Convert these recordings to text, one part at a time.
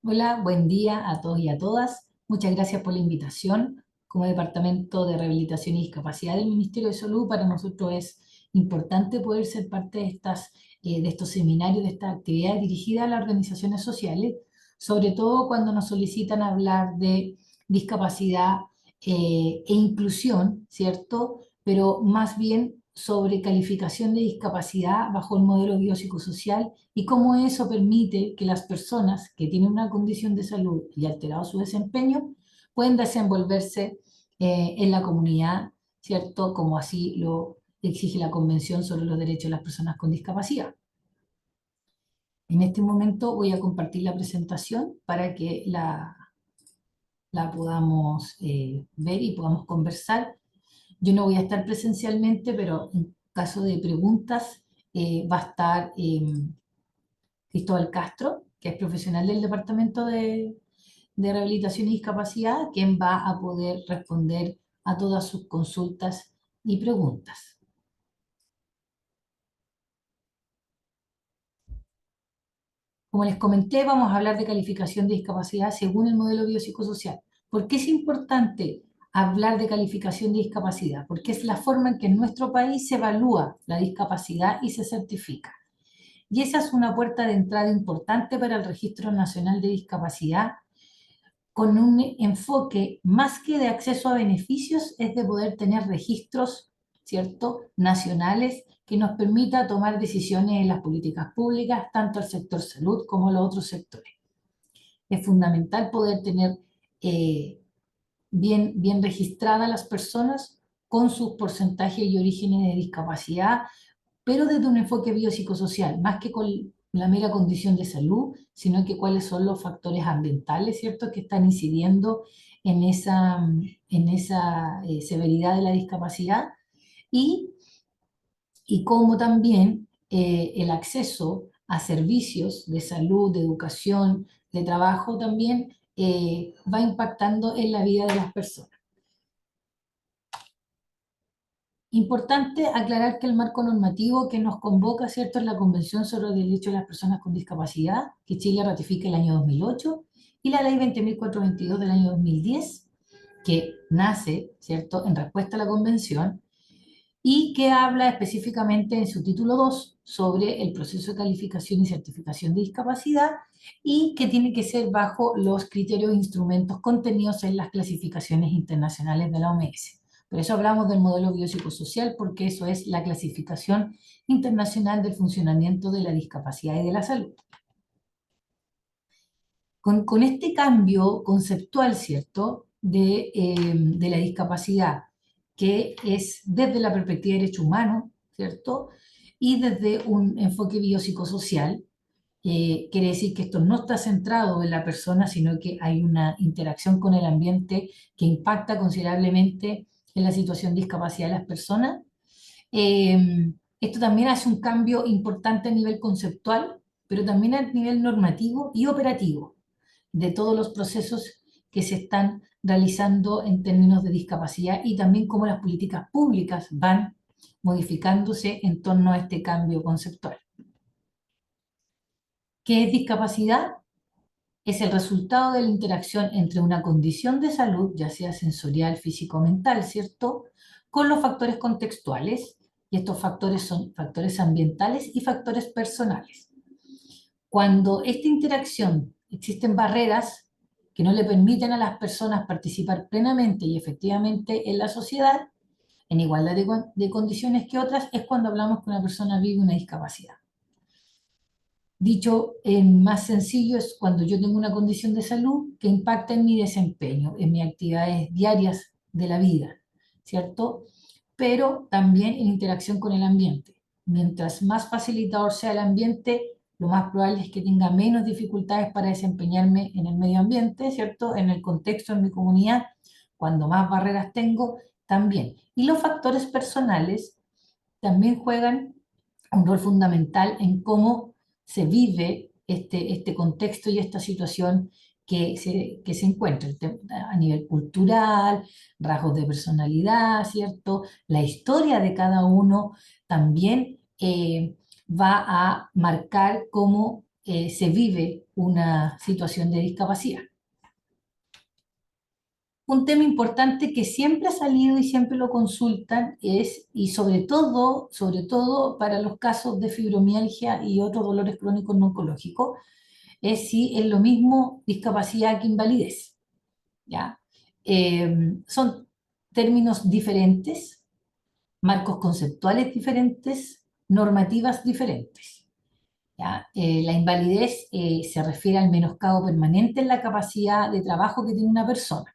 Hola, buen día a todos y a todas. Muchas gracias por la invitación. Como Departamento de Rehabilitación y Discapacidad del Ministerio de Salud, para nosotros es importante poder ser parte de estos seminarios, de estas actividades dirigidas a las organizaciones sociales, sobre todo cuando nos solicitan hablar de discapacidad e inclusión, ¿cierto? Pero más bien sobre calificación de discapacidad bajo el modelo biopsicosocial y cómo eso permite que las personas que tienen una condición de salud y alterado su desempeño pueden desenvolverse en la comunidad, ¿cierto? Como así lo exige la Convención sobre los Derechos de las Personas con Discapacidad. En este momento voy a compartir la presentación para que la podamos ver y podamos conversar. Yo no voy a estar presencialmente, pero en caso de preguntas va a estar Cristóbal Castro, que es profesional del Departamento de Rehabilitación y Discapacidad, quien va a poder responder a todas sus consultas y preguntas. Como les comenté, vamos a hablar de calificación de discapacidad según el modelo biopsicosocial. ¿Por qué es importante hablar de calificación de discapacidad? Porque es la forma en que en nuestro país se evalúa la discapacidad y se certifica. Y esa es una puerta de entrada importante para el Registro Nacional de Discapacidad, con un enfoque más que de acceso a beneficios, es de poder tener registros, ¿cierto?, nacionales que nos permita tomar decisiones en las políticas públicas, tanto el sector salud como los otros sectores. Es fundamental poder tener bien registradas las personas con sus porcentajes y orígenes de discapacidad, pero desde un enfoque biopsicosocial, más que con la mera condición de salud, sino que cuáles son los factores ambientales, ¿cierto?, que están incidiendo en esa severidad de la discapacidad y, y cómo también el acceso a servicios de salud, de educación, de trabajo también va impactando en la vida de las personas. Importante aclarar que el marco normativo que nos convoca, ¿cierto?, es la Convención sobre los Derechos de las Personas con Discapacidad, que Chile ratifica el año 2008, y la Ley 20.422 del año 2010, que nace, ¿cierto?, en respuesta a la Convención, y que habla específicamente en su título 2 sobre el proceso de calificación y certificación de discapacidad, y que tiene que ser bajo los criterios e instrumentos contenidos en las clasificaciones internacionales de la OMS. Por eso hablamos del modelo biopsicosocial, porque eso es la clasificación internacional del funcionamiento de la discapacidad y de la salud. Con este cambio conceptual, ¿cierto?, de la discapacidad, que es desde la perspectiva de derecho humano, ¿cierto?, y desde un enfoque biopsicosocial, quiere decir que esto no está centrado en la persona, sino que hay una interacción con el ambiente que impacta considerablemente en la situación de discapacidad de las personas. Esto también hace un cambio importante a nivel conceptual, pero también a nivel normativo y operativo de todos los procesos que se están realizando en términos de discapacidad y también cómo las políticas públicas van modificándose en torno a este cambio conceptual. ¿Qué es discapacidad? Es el resultado de la interacción entre una condición de salud, ya sea sensorial, físico o mental, ¿cierto?, con los factores contextuales, y estos factores son factores ambientales y factores personales. Cuando esta interacción existen barreras que no le permiten a las personas participar plenamente y efectivamente en la sociedad, en igualdad de condiciones que otras, es cuando hablamos que una persona vive una discapacidad. Dicho en más sencillo, es cuando yo tengo una condición de salud que impacta en mi desempeño, en mis actividades diarias de la vida, ¿cierto? Pero también en interacción con el ambiente. Mientras más facilitador sea el ambiente, lo más probable es que tenga menos dificultades para desempeñarme en el medio ambiente, ¿cierto?, en el contexto, en mi comunidad. Cuando más barreras tengo, también. Y los factores personales también juegan un rol fundamental en cómo se vive este contexto y esta situación que se encuentra a nivel cultural, rasgos de personalidad, ¿cierto? La historia de cada uno también va a marcar cómo se vive una situación de discapacidad. Un tema importante que siempre ha salido y siempre lo consultan es, y sobre todo para los casos de fibromialgia y otros dolores crónicos no oncológicos, es si es lo mismo discapacidad que invalidez, ¿ya? Son términos diferentes, marcos conceptuales diferentes, normativas diferentes, ¿ya? La invalidez se refiere al menoscabo permanente en la capacidad de trabajo que tiene una persona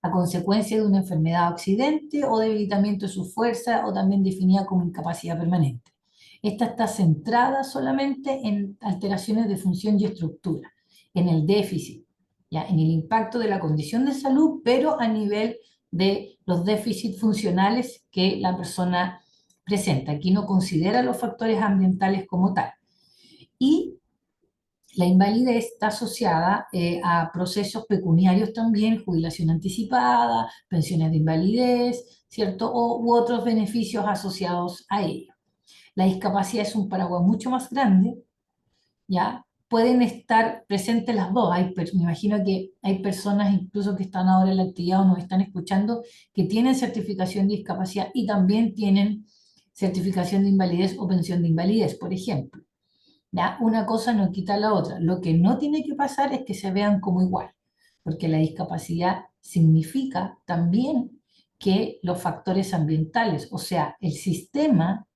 a consecuencia de una enfermedad o accidente o debilitamiento de su fuerza o también definida como incapacidad permanente. Esta está centrada solamente en alteraciones de función y estructura, en el déficit, ¿ya? En el impacto de la condición de salud, pero a nivel de los déficits funcionales que la persona presenta. Aquí no considera los factores ambientales como tal. Y la invalidez está asociada a procesos pecuniarios también, jubilación anticipada, pensiones de invalidez, ¿cierto? U otros beneficios asociados a ello. La discapacidad es un paraguas mucho más grande, ¿ya? Pueden estar presentes las dos. Me imagino que hay personas incluso que están ahora en la actividad o nos están escuchando que tienen certificación de discapacidad y también tienen certificación de invalidez o pensión de invalidez, por ejemplo. ¿Ya? Una cosa no quita la otra. Lo que no tiene que pasar es que se vean como igual, porque la discapacidad significa también que los factores ambientales, o sea, el sistema,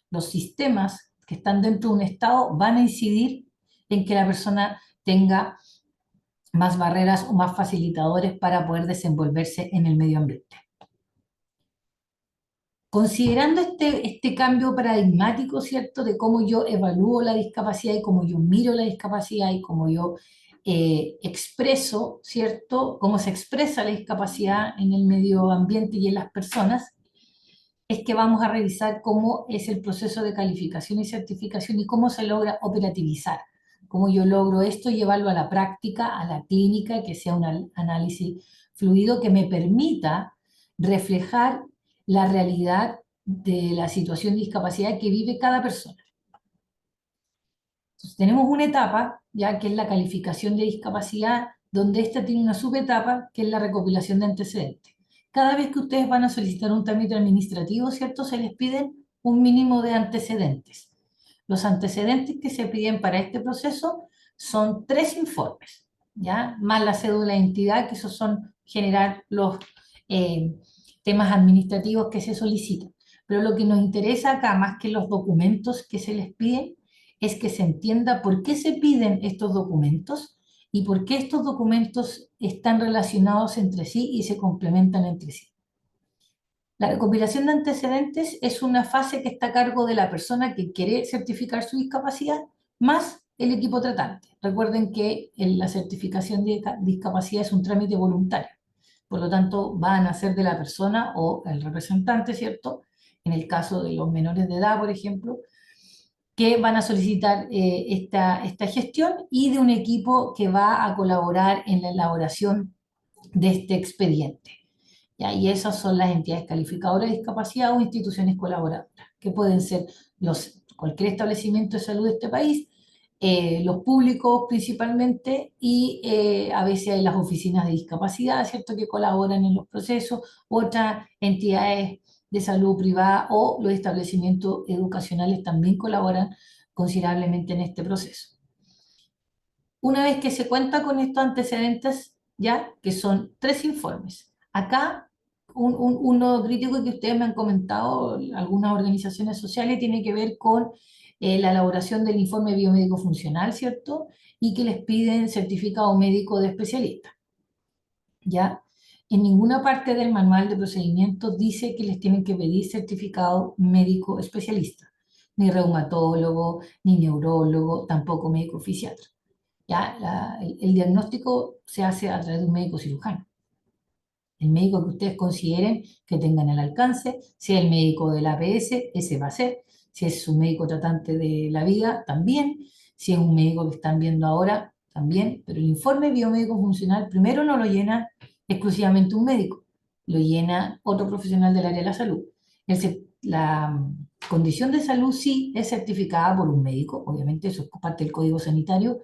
los sistemas que están dentro de un estado van a incidir en que la persona tenga más barreras o más facilitadores para poder desenvolverse en el medio ambiente. Considerando este cambio paradigmático, ¿cierto?, de cómo yo evalúo la discapacidad y cómo yo miro la discapacidad y cómo yo expreso, ¿cierto?, cómo se expresa la discapacidad en el medio ambiente y en las personas, es que vamos a revisar cómo es el proceso de calificación y certificación y cómo se logra operativizar, cómo yo logro esto, llevarlo a la práctica, a la clínica, que sea un análisis fluido que me permita reflejar la realidad de la situación de discapacidad que vive cada persona. Entonces, tenemos una etapa, ya que es la calificación de discapacidad, donde esta tiene una subetapa, que es la recopilación de antecedentes. Cada vez que ustedes van a solicitar un trámite administrativo, ¿cierto?, se les piden un mínimo de antecedentes. Los antecedentes que se piden para este proceso son 3 informes, ¿ya? Más la cédula de identidad, que esos son generar los temas administrativos que se solicitan. Pero lo que nos interesa acá, más que los documentos que se les piden, es que se entienda por qué se piden estos documentos y por qué estos documentos están relacionados entre sí y se complementan entre sí. La recopilación de antecedentes es una fase que está a cargo de la persona que quiere certificar su discapacidad, más el equipo tratante. Recuerden que la certificación de discapacidad es un trámite voluntario, por lo tanto va a nacer de la persona o el representante, ¿cierto? En el caso de los menores de edad, por ejemplo, que van a solicitar esta gestión y de un equipo que va a colaborar en la elaboración de este expediente. ¿Ya? Y esas son las entidades calificadoras de discapacidad o instituciones colaboradoras, que pueden ser cualquier establecimiento de salud de este país, los públicos principalmente, y a veces hay las oficinas de discapacidad, ¿cierto?, que colaboran en los procesos, otras entidades de salud privada o los establecimientos educacionales también colaboran considerablemente en este proceso. Una vez que se cuenta con estos antecedentes, ya que son 3 informes, acá uno crítico que ustedes me han comentado, algunas organizaciones sociales, tiene que ver con la elaboración del informe biomédico funcional, ¿cierto? Y que les piden certificado médico de especialista. ¿Ya? En ninguna parte del manual de procedimientos dice que les tienen que pedir certificado médico especialista, ni reumatólogo, ni neurólogo, tampoco médico fisiatra. ¿Ya? El diagnóstico se hace a través de un médico cirujano. El médico que ustedes consideren que tengan al alcance, sea el médico del APS, ese va a ser. Si es un médico tratante de la vida, también. Si es un médico que están viendo ahora, también. Pero el informe biomédico funcional primero no lo llena exclusivamente un médico, lo llena otro profesional del área de la salud. condición de salud sí es certificada por un médico, obviamente eso es parte del código sanitario,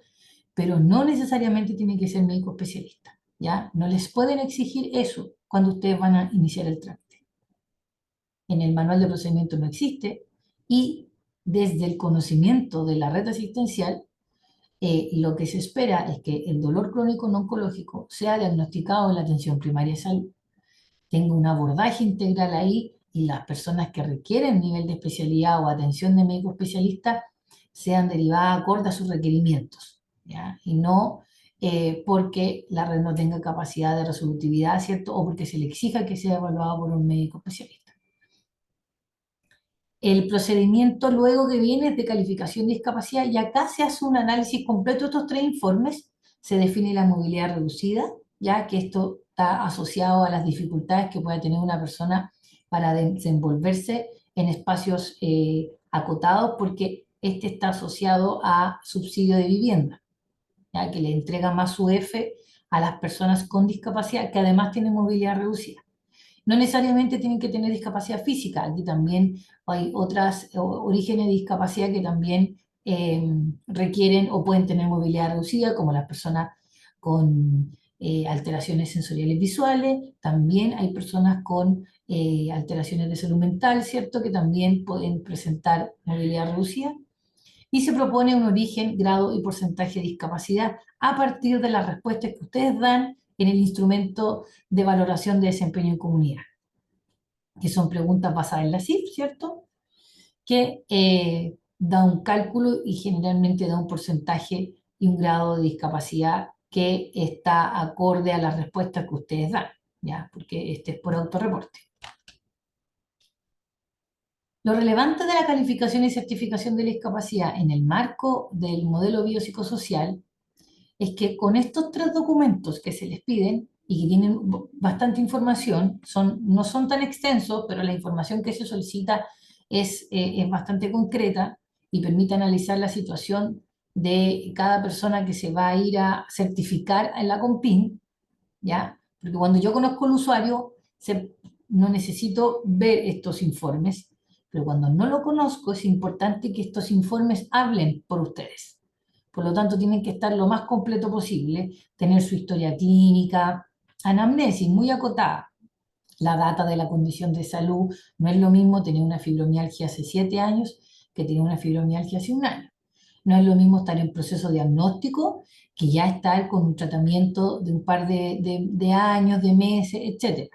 pero no necesariamente tiene que ser médico especialista, ¿ya? No les pueden exigir eso cuando ustedes van a iniciar el trámite. En el manual de procedimiento no existe y desde el conocimiento de la red asistencial, lo que se espera es que el dolor crónico no oncológico sea diagnosticado en la atención primaria de salud, tenga un abordaje integral ahí y las personas que requieren nivel de especialidad o atención de médico especialista sean derivadas acorde a sus requerimientos, ¿ya? Y no porque la red no tenga capacidad de resolutividad, ¿cierto? O porque se le exija que sea evaluado por un médico especialista. El procedimiento luego que viene es de calificación de discapacidad y acá se hace un análisis completo de estos tres informes, se define la movilidad reducida, ya que esto está asociado a las dificultades que puede tener una persona para desenvolverse en espacios acotados, porque este está asociado a subsidio de vivienda, ya que le entrega más UF a las personas con discapacidad que además tienen movilidad reducida. No necesariamente tienen que tener discapacidad física, aquí también hay otros orígenes de discapacidad que también requieren o pueden tener movilidad reducida, como las personas con alteraciones sensoriales visuales, también hay personas con alteraciones de salud mental, ¿cierto?, que también pueden presentar movilidad reducida. Y se propone un origen, grado y porcentaje de discapacidad a partir de las respuestas que ustedes dan en el instrumento de valoración de desempeño en comunidad, que son preguntas basadas en la CIF, ¿cierto? Que da un cálculo y generalmente da un porcentaje y un grado de discapacidad que está acorde a las respuestas que ustedes dan, ¿ya? Porque este es por autorreporte. Lo relevante de la calificación y certificación de la discapacidad en el marco del modelo biopsicosocial es que con estos tres documentos que se les piden y que tienen bastante información, no son tan extensos, pero la información que se solicita es bastante concreta y permite analizar la situación de cada persona que se va a ir a certificar en la COMPIN, ¿ya? Porque cuando yo conozco al usuario, no necesito ver estos informes, pero cuando no lo conozco es importante que estos informes hablen por ustedes. Por lo tanto, tienen que estar lo más completo posible, tener su historia clínica, anamnesis muy acotada, la data de la condición de salud. No es lo mismo tener una fibromialgia hace 7 años que tener una fibromialgia hace un año. No es lo mismo estar en proceso diagnóstico que ya estar con un tratamiento de un par de años, de meses, etc.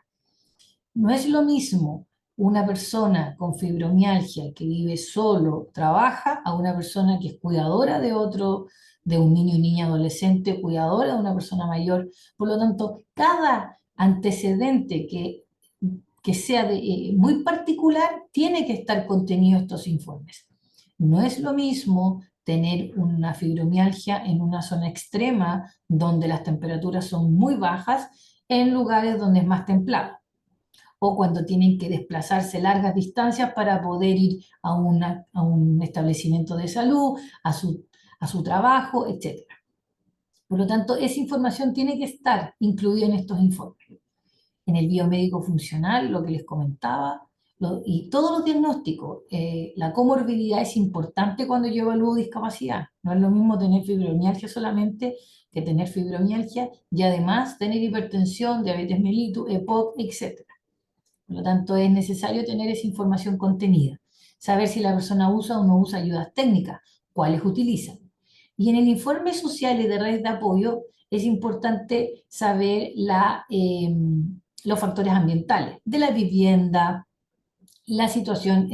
No es lo mismo una persona con fibromialgia que vive solo, trabaja, a una persona que es cuidadora de otro, de un niño y niña adolescente, cuidadora de una persona mayor. Por lo tanto, cada antecedente que sea muy particular tiene que estar contenido en estos informes. No es lo mismo tener una fibromialgia en una zona extrema donde las temperaturas son muy bajas en lugares donde es más templado, o cuando tienen que desplazarse largas distancias para poder ir a un establecimiento de salud, a su trabajo, etc. Por lo tanto, esa información tiene que estar incluida en estos informes. En el biomédico funcional, lo que les comentaba, y todos los diagnósticos, la comorbilidad es importante cuando yo evalúo discapacidad. No es lo mismo tener fibromialgia solamente que tener fibromialgia y además tener hipertensión, diabetes mellitus, EPOC, etc. Por lo tanto, es necesario tener esa información contenida, saber si la persona usa o no usa ayudas técnicas, cuáles utiliza. Y en el informe social y de redes de apoyo es importante saber los factores ambientales de la vivienda, la situación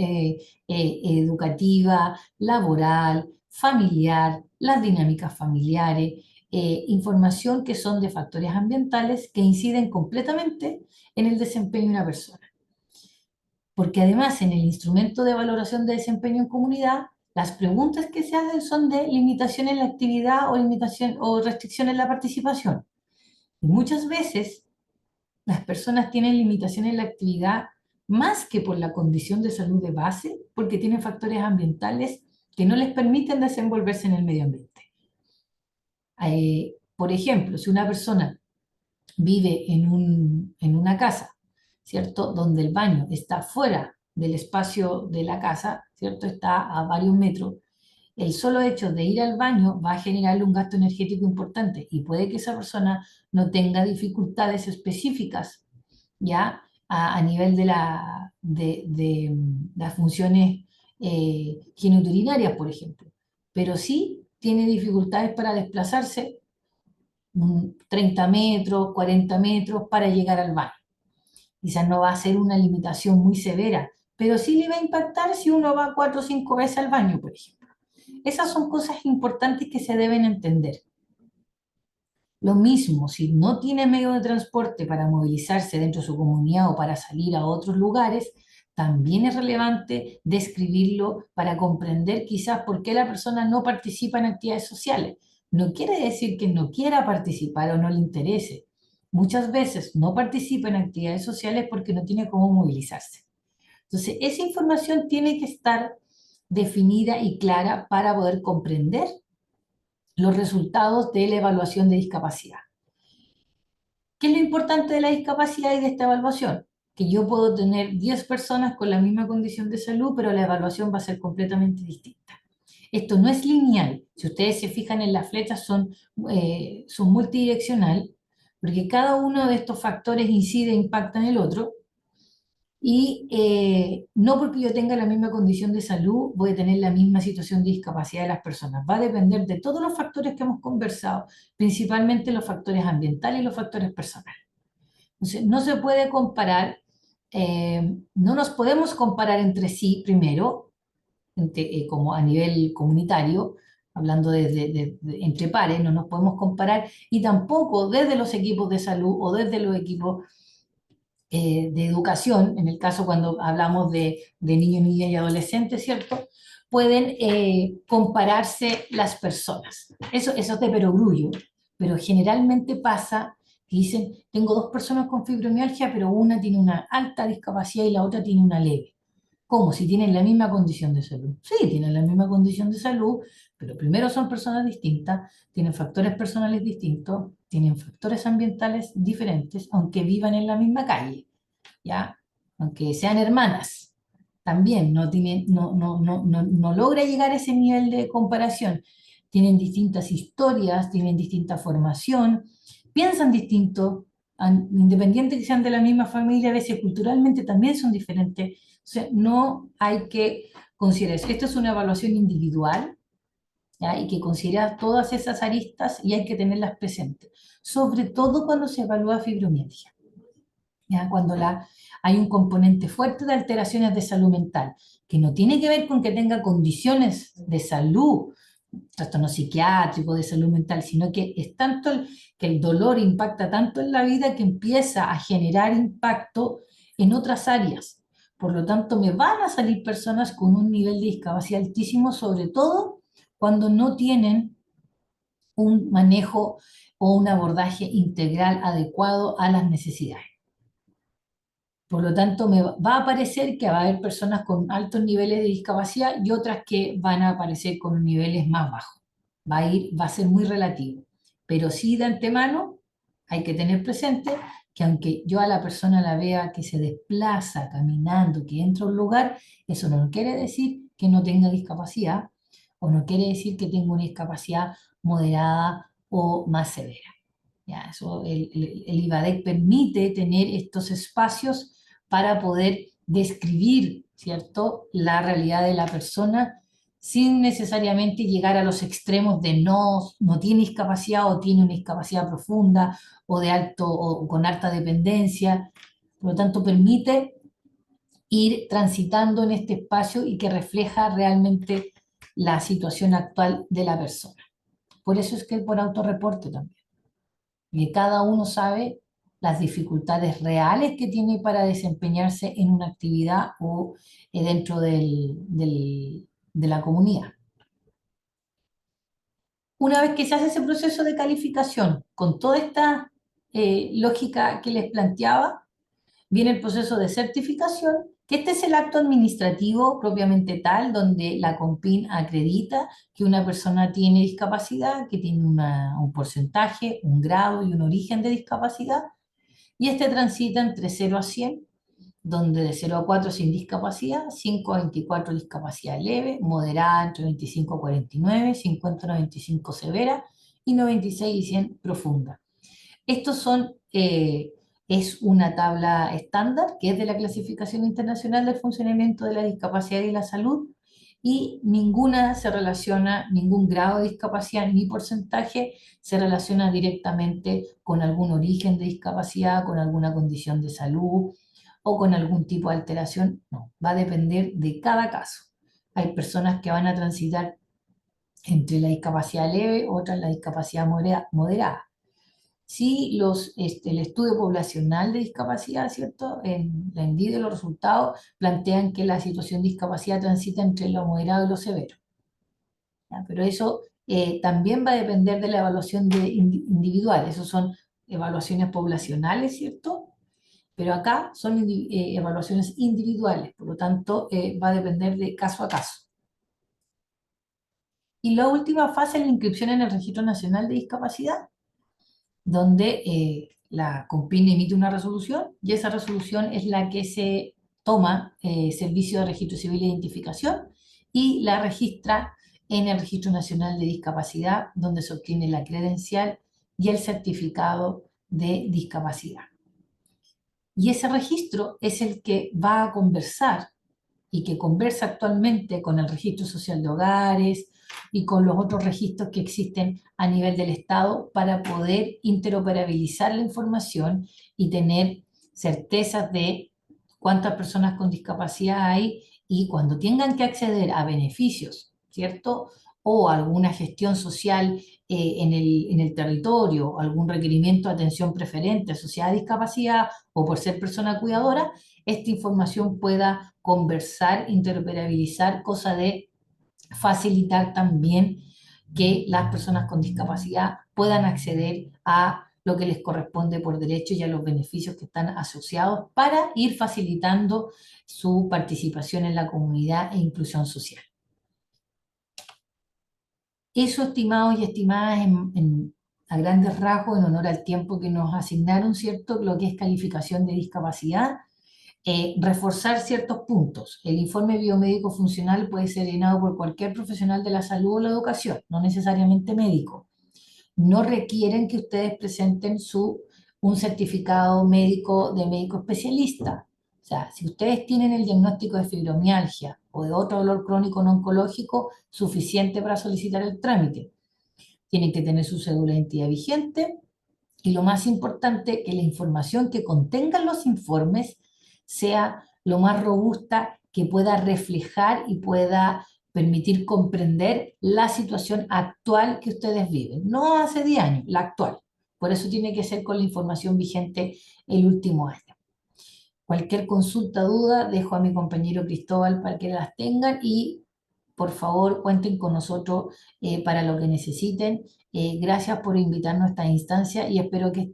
educativa, laboral, familiar, las dinámicas familiares, información que son de factores ambientales que inciden completamente en el desempeño de una persona. Porque además en el instrumento de valoración de desempeño en comunidad, las preguntas que se hacen son de limitación en la actividad o restricción en la participación. Y muchas veces las personas tienen limitación en la actividad más que por la condición de salud de base, porque tienen factores ambientales que no les permiten desenvolverse en el medio ambiente. Por ejemplo, si una persona vive en una casa, ¿cierto?, donde el baño está fuera del espacio de la casa, ¿cierto? Está a varios metros. El solo hecho de ir al baño va a generarle un gasto energético importante y puede que esa persona no tenga dificultades específicas, ¿ya? A nivel de las funciones genitourinarias, por ejemplo, pero sí tiene dificultades para desplazarse 30 metros, 40 metros para llegar al baño. Quizás no va a ser una limitación muy severa, pero sí le va a impactar si uno va 4 o 5 veces al baño, por ejemplo. Esas son cosas importantes que se deben entender. Lo mismo, si no tiene medio de transporte para movilizarse dentro de su comunidad o para salir a otros lugares, también es relevante describirlo para comprender quizás por qué la persona no participa en actividades sociales. No quiere decir que no quiera participar o no le interese. Muchas veces no participa en actividades sociales porque no tiene cómo movilizarse. Entonces, esa información tiene que estar definida y clara para poder comprender los resultados de la evaluación de discapacidad. ¿Qué es lo importante de la discapacidad y de esta evaluación? Que yo puedo tener 10 personas con la misma condición de salud, pero la evaluación va a ser completamente distinta. Esto no es lineal. Si ustedes se fijan en las flechas, son multidireccional, porque cada uno de estos factores incide e impacta en el otro, y no porque yo tenga la misma condición de salud voy a tener la misma situación de discapacidad de las personas. Va a depender de todos los factores que hemos conversado, principalmente los factores ambientales y los factores personales. Entonces, no se puede comparar, no nos podemos comparar entre sí primero, como a nivel comunitario, hablando entre pares, no nos podemos comparar, y tampoco desde los equipos de salud o desde los equipos de educación, en el caso cuando hablamos de niños, niñas y adolescentes, ¿cierto? Pueden compararse las personas. Eso es de perogrullo, pero generalmente pasa que dicen, tengo dos personas con fibromialgia, pero una tiene una alta discapacidad y la otra tiene una leve. ¿Cómo? Si tienen la misma condición de salud. Sí, tienen la misma condición de salud, pero primero son personas distintas, tienen factores personales distintos, tienen factores ambientales diferentes, aunque vivan en la misma calle, ¿ya? Aunque sean hermanas, también no logra llegar a ese nivel de comparación. Tienen distintas historias, tienen distinta formación, piensan distinto, independiente que sean de la misma familia, a veces culturalmente también son diferentes. O sea, no hay que considerar eso. Esto es una evaluación individual, ¿ya? Y que considera todas esas aristas y hay que tenerlas presentes, sobre todo cuando se evalúa fibromialgia, ¿ya? Cuando hay un componente fuerte de alteraciones de salud mental, que no tiene que ver con que tenga condiciones de salud, trastorno psiquiátrico, de salud mental, sino que es tanto que el dolor impacta tanto en la vida que empieza a generar impacto en otras áreas. Por lo tanto, me van a salir personas con un nivel de discapacidad altísimo, sobre todo cuando no tienen un manejo o un abordaje integral adecuado a las necesidades. Por lo tanto, me va a parecer que va a haber personas con altos niveles de discapacidad y otras que van a aparecer con niveles más bajos. Va a ser muy relativo. Pero sí, de antemano hay que tener presente que aunque yo a la persona la vea que se desplaza caminando, que entra a un lugar, eso no quiere decir que no tenga discapacidad o no quiere decir que tenga una discapacidad moderada o más severa. Ya, eso, el IVADEC permite tener estos espacios para poder describir, ¿cierto?, la realidad de la persona sin necesariamente llegar a los extremos de no tiene discapacidad o tiene una discapacidad profunda o de alto o con alta dependencia. Por lo tanto, permite ir transitando en este espacio y que refleja realmente la situación actual de la persona. Por eso es que por autorreporte también. Y cada uno sabe las dificultades reales que tiene para desempeñarse en una actividad o dentro de la comunidad. Una vez que se hace ese proceso de calificación con toda esta lógica que les planteaba, viene el proceso de certificación, que este es el acto administrativo propiamente tal, donde la COMPIN acredita que una persona tiene discapacidad, que tiene un porcentaje, un grado y un origen de discapacidad, y este transita entre 0 a 100, donde de 0 a 4 sin discapacidad, 5 a 24 discapacidad leve, moderada entre 25 a 49, 50 a 95 severa y 96 y 100 profunda. Estos son, es una tabla estándar que es de la Clasificación Internacional del Funcionamiento de la Discapacidad y la Salud, y ninguna se relaciona, ningún grado de discapacidad ni porcentaje se relaciona directamente con algún origen de discapacidad, con alguna condición de salud o con algún tipo de alteración. No, va a depender de cada caso. Hay personas que van a transitar entre la discapacidad leve, otras la discapacidad moderada. Sí, el estudio poblacional de discapacidad, ¿cierto? En la envidia, los resultados plantean que la situación de discapacidad transita entre lo moderado y lo severo, ¿ya? Pero eso también va a depender de la evaluación individual. Esos son evaluaciones poblacionales, ¿cierto? Pero acá son evaluaciones individuales, por lo tanto va a depender de caso a caso. Y la última fase es la inscripción en el Registro Nacional de Discapacidad, donde la COMPIN emite una resolución y esa resolución es la que se toma servicio de registro civil e identificación y la registra en el Registro Nacional de Discapacidad, donde se obtiene la credencial y el certificado de discapacidad. Y ese registro es el que va a conversar y que conversa actualmente con el Registro Social de Hogares y con los otros registros que existen a nivel del Estado para poder interoperabilizar la información y tener certezas de cuántas personas con discapacidad hay, y cuando tengan que acceder a beneficios, ¿cierto? O alguna gestión social en el territorio, algún requerimiento de atención preferente asociada a discapacidad o por ser persona cuidadora, esta información pueda conversar, interoperabilizar, cosa de facilitar también que las personas con discapacidad puedan acceder a lo que les corresponde por derecho y a los beneficios que están asociados para ir facilitando su participación en la comunidad e inclusión social. Eso, estimados y estimadas, a grandes rasgos, en honor al tiempo que nos asignaron, ¿cierto? Lo que es calificación de discapacidad. Reforzar ciertos puntos. El informe biomédico funcional puede ser llenado por cualquier profesional de la salud o la educación, no necesariamente médico. No requieren que ustedes presenten un certificado médico de médico especialista. O sea, si ustedes tienen el diagnóstico de fibromialgia o de otro dolor crónico no oncológico, suficiente para solicitar el trámite. Tienen que tener su cédula de identidad vigente y, lo más importante, que la información que contengan los informes sea lo más robusta que pueda reflejar y pueda permitir comprender la situación actual que ustedes viven. No hace 10 años, la actual. Por eso tiene que ser con la información vigente el último año. Cualquier consulta, duda, dejo a mi compañero Cristóbal para que las tengan, y por favor cuenten con nosotros para lo que necesiten. Gracias por invitarnos a esta instancia y espero que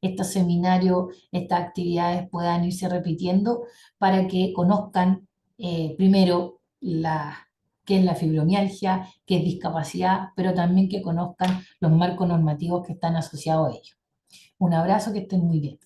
estos seminarios, estas actividades puedan irse repitiendo para que conozcan primero qué es la fibromialgia, qué es discapacidad, pero también que conozcan los marcos normativos que están asociados a ello. Un abrazo, que estén muy bien.